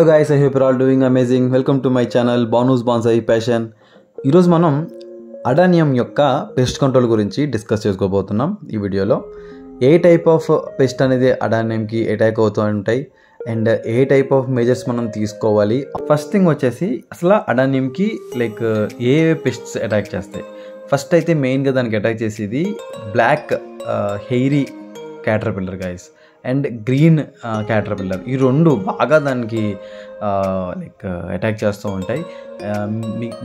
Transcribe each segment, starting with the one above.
Hello guys, I hope you are all doing amazing. Welcome to my channel Banu's bonsai passion. ఈరోజు మనం అడానియం యొక్క pest control గురించి discuss చేసుకోబోతున్నాం. ఈ వీడియోలో ఏ టైప్ ఆఫ్ పెస్ట్ అనేది అడానియంకి అటాక్ అవుతూ ఉంటాయి and a type of measures మనం తీసుకోవాలి. ఫస్ట్ థింగ్ వచ్చేసి అసలు అడానియంకి లైక్ ఏ పెస్ట్స్ అటాక్ చేస్తాయి. ఫస్ట్ అయితే మెయిన్గా దానికి అటాక్ చేసేది black hairy caterpillar guys and green caterpillar. ఈ రెండు బాగా దానికి లైక్ అటాక్ చేస్తూ ఉంటాయి.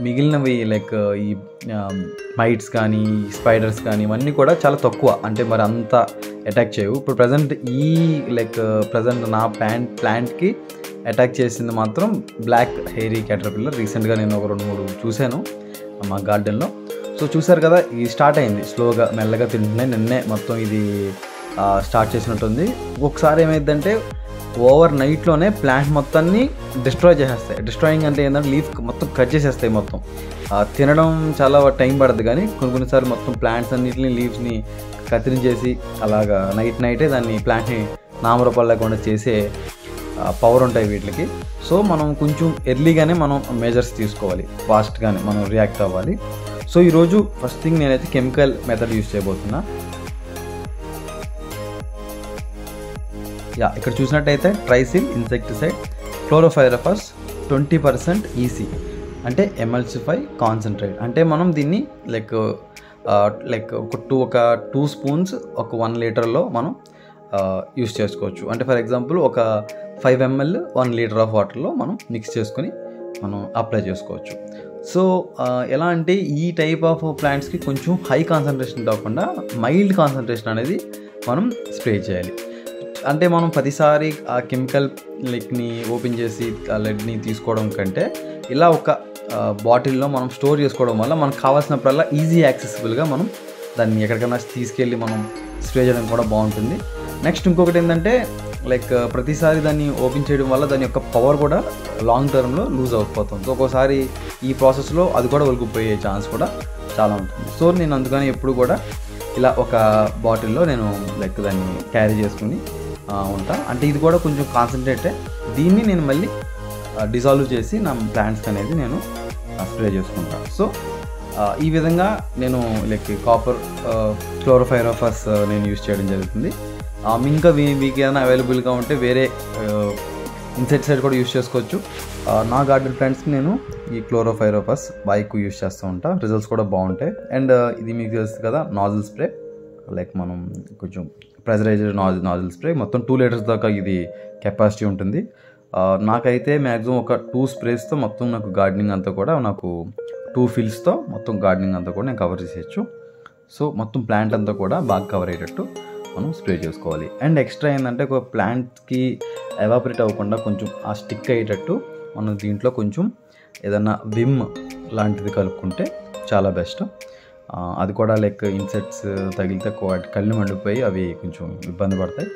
మిగిలినవి లైక్ ఈ మైట్స్ కానీ స్పైడర్స్ కానీ ఇవన్నీ కూడా చాలా తక్కువ, అంటే మరి అంత అటాక్ చేయవు. ఇప్పుడు ప్రజెంట్ నా ప్లాంట్కి అటాక్ చేసింది మాత్రం బ్లాక్ హెయిరీ క్యాటర్పిల్లర్. రీసెంట్గా నేను ఒక 2-3 చూశాను మా గార్డెన్లో. సో చూసారు కదా, ఇది స్టార్ట్ అయింది స్లోగా మెల్లగా తింటున్నాయి. నిన్నే మొత్తం ఇది స్టార్ట్ చేసినట్టుంది. ఒకసారి ఏమైందంటే ఓవర్ నైట్లోనే ప్లాంట్ మొత్తాన్ని డిస్ట్రాయ్ చేసేస్తాయి. డిస్ట్రాయింగ్ అంటే ఏంటంటే లీఫ్ మొత్తం కట్ చేసేస్తాయి. మొత్తం తినడం చాలా టైం పడుతుంది, కానీ కొన్నిసార్లు మొత్తం ప్లాంట్స్ అన్నింటినీ లీవ్స్ని కత్తిరించేసి అలాగా నైటే దాన్ని ప్లాంట్ని నామరూపాలు లేకుండా చేసే పవర్ ఉంటాయి వీటికి. సో మనం కొంచెం ఎర్లీగానే మనం మెజర్స్ తీసుకోవాలి, ఫాస్ట్గానే మనం రియాక్ట్ అవ్వాలి. సో ఈరోజు ఫస్ట్ థింగ్ నేనైతే కెమికల్ మెథడ్ యూజ్ చేయబోతున్నా. ఇక్కడ చూసినట్టయితే ట్రైసిల్ ఇన్సెక్టిసైడ్ క్లోరోఫైరఫస్ 20% ఈసీ అంటే ఎమల్సిఫై కాన్సన్ట్రేట్. అంటే మనం దీన్ని లైక్ ఒక 2 స్పూన్స్ ఒక 1 లీటర్లో మనం యూస్ చేసుకోవచ్చు. అంటే ఫర్ ఎగ్జాంపుల్ ఒక 5 ml 1 లీటర్ ఆఫ్ వాటర్లో మనం మిక్స్ చేసుకొని మనం అప్లై చేసుకోవచ్చు. సో ఎలా అంటే ఈ టైప్ ఆఫ్ ప్లాంట్స్కి కొంచెం హై కాన్సన్ట్రేషన్ కాకుండా మైల్డ్ కాన్సన్ట్రేషన్ అనేది మనం స్ప్రే చేయాలి. అంటే మనం ప్రతిసారి ఆ కెమికల్ లెక్ని ఓపెన్ చేసి ఆ లెడ్ని తీసుకోవడం కంటే ఇలా ఒక బాటిల్లో మనం స్టోర్ చేసుకోవడం వల్ల మనకు కావాల్సినప్పుడల్లా ఈజీ యాక్సెసిబుల్గా మనం దాన్ని ఎక్కడికైనా తీసుకెళ్ళి మనం స్ప్రే చేయడం కూడా బాగుంటుంది. నెక్స్ట్ ఇంకొకటి ఏంటంటే లైక్ ప్రతిసారి దాన్ని ఓపెన్ చేయడం వల్ల దాని యొక్క పవర్ కూడా లాంగ్ టర్మ్లో లూజ్ అయిపోతుంది. సో ఒక్కోసారి ఈ ప్రాసెస్లో అది కూడా ఒలిగిపోయే ఛాన్స్ కూడా చాలా ఉంటుంది. సో నేను అందుకని ఎప్పుడు కూడా ఇలా ఒక బాటిల్లో నేను లైక్ దాన్ని క్యారీ చేసుకుని ఉంటా. అంటే ఇది కూడా కొంచెం కాన్సన్ట్రేటే. దీన్ని నేను మళ్ళీ డిజాల్వ్ చేసి నా ప్లాంట్స్కి అనేది నేను స్ప్రే చేసుకుంటాను. సో ఈ విధంగా నేను లైక్ కాపర్ క్లోరోఫైరఫస్ నేను యూజ్ చేయడం జరుగుతుంది. ఇంకా మీకు ఏదైనా అవైలబుల్గా ఉంటే వేరే ఇన్సెక్టిసైడ్ కూడా యూజ్ చేసుకోవచ్చు. నా గార్డెన్ ప్లాంట్స్కి నేను ఈ క్లోరోఫైరఫస్ ఎక్కువ యూజ్ చేస్తూ ఉంటా. రిజల్ట్స్ కూడా బాగుంటాయి. అండ్ ఇది మీకు తెలుస్తుంది కదా, నాజిల్ స్ప్రే, లైక్ మనం కొంచెం ప్రెజరైజ్డ్ నాజిల్ స్ప్రే. మొత్తం 2 లీటర్స్ దాకా ఇది కెపాసిటీ ఉంటుంది. నాకైతే మ్యాక్సిమం ఒక 2 స్ప్రేస్తో మొత్తం నాకు గార్డెనింగ్ అంతా కూడా నాకు 2 ఫిల్స్తో మొత్తం గార్డెనింగ్ అంతా కూడా నేను కవర్ చేసేయచ్చు. సో మొత్తం ప్లాంట్ అంతా కూడా బాగా కవర్ అయ్యేటట్టు మనం స్ప్రే చేసుకోవాలి. అండ్ ఎక్స్ట్రా ఏంటంటే ఒక ప్లాంట్కి ఎవాపరేట్ అవ్వకుండా కొంచెం ఆ స్టిక్ అయ్యేటట్టు మనం దీంట్లో కొంచెం ఏదైనా విమ్ లాంటిది కలుపుకుంటే చాలా బెస్ట్. అది కూడా లైక్ ఇన్సెక్ట్స్ తగిలితే కళ్ళు మండిపోయి అవి కొంచెం ఇబ్బంది పడతాయి.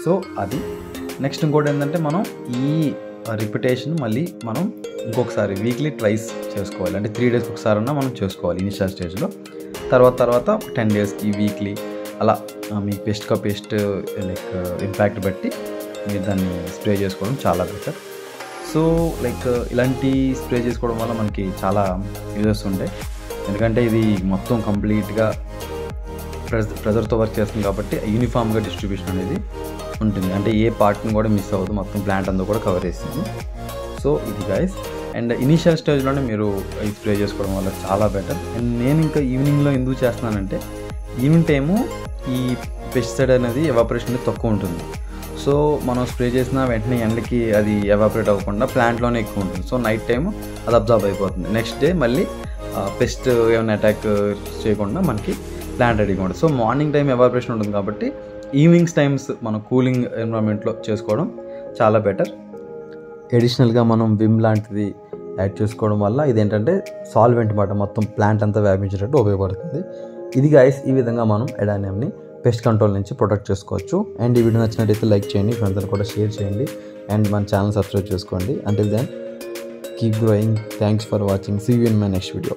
సో అది నెక్స్ట్ ఇంకోటి ఏంటంటే మనం ఈ రిపిటేషన్ మళ్ళీ మనం ఇంకొకసారి వీక్లీ ట్రైస్ చేసుకోవాలి. అంటే 3 డేస్కి ఒకసారన్నా మనం చేసుకోవాలి ఇనిషియల్ స్టేజ్లో. తర్వాత 10 డేస్కి వీక్లీ అలా మీ పేస్ట్ లైక్ ఇంపాక్ట్ బట్టి మీరు దాన్ని స్ప్రే చేసుకోవడం చాలా బెటర్. సో లైక్ ఇలాంటి స్ప్రే చేసుకోవడం వల్ల మనకి చాలా యూజెస్ ఉంటాయి. ఎందుకంటే ఇది మొత్తం కంప్లీట్గా ప్రెజర్తో వర్క్ చేస్తుంది కాబట్టి యూనిఫామ్గా డిస్ట్రిబ్యూషన్ అనేది ఉంటుంది. అంటే ఏ పార్ట్ని కూడా మిస్ అవ్వదు, మొత్తం ప్లాంట్ అంతా కూడా కవర్ చేస్తుంది. సో ఇది గైస్. అండ్ ఇనీషియల్ స్టేజ్లోనే మీరు ఈ స్ప్రే చేసుకోవడం వల్ల చాలా బెటర్. అండ్ నేను ఇంకా ఈవినింగ్లో ఎందుకు చేస్తున్నానంటే ఈవినింగ్ టైము ఈ పెస్టిసైడ్ అనేది ఎవాపరేషన్ తక్కువ ఉంటుంది. సో మనం స్ప్రే చేసిన వెంటనే ఎండకి అది ఎవాపరేట్ అవ్వకుండా ప్లాంట్లోనే ఎక్కువ ఉంటుంది. సో నైట్ టైము అది అబ్జర్వ్ అయిపోతుంది. నెక్స్ట్ డే మళ్ళీ పెస్ట్ ఏమైనా అటాక్ చేయకుండా మనకి ప్లాంట్ రెడీగా ఉంటుంది. సో మార్నింగ్ టైం ఎవాపరేషన్ ఉంటుంది కాబట్టి ఈవినింగ్స్ టైమ్స్ మనం కూలింగ్ ఎన్విరాన్మెంట్లో చేసుకోవడం చాలా బెటర్. అడిషనల్గా మనం విమ్ లాంటిది యాడ్ చేసుకోవడం వల్ల ఇదేంటంటే సాల్వెంట్ మాట మొత్తం ప్లాంట్ అంతా వ్యాపించేటట్టు ఉపయోగపడుతుంది. ఇది గైస్, ఈ విధంగా మనం అడానియంని పెస్ట్ కంట్రోల్ నుంచి ప్రొటెక్ట్ చేసుకోవచ్చు. అండ్ ఈ వీడియో నచ్చినట్టయితే లైక్ చేయండి, ఫ్రెండ్స్ కూడా షేర్ చేయండి, అండ్ మన ఛానల్ సబ్స్క్రైబ్ చేసుకోండి. Until then, keep growing. Thanks for watching. See you in my next video.